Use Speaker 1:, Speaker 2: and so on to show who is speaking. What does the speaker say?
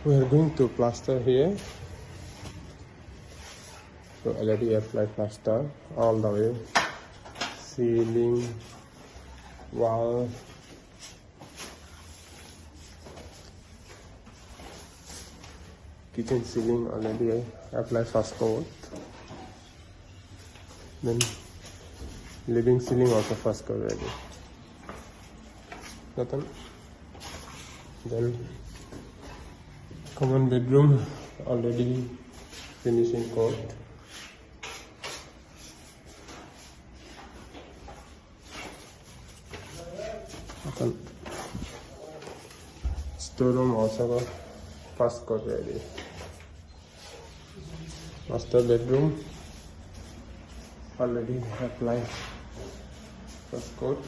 Speaker 1: We are going to plaster here. So already applied plaster all the way, ceiling, wall, kitchen ceiling already I applied first coat. Then living ceiling also first coat already. Nothing. Then common bedroom already finishing coat. Nothing. Storeroom also got first coat ready. Master bedroom already applied first coat.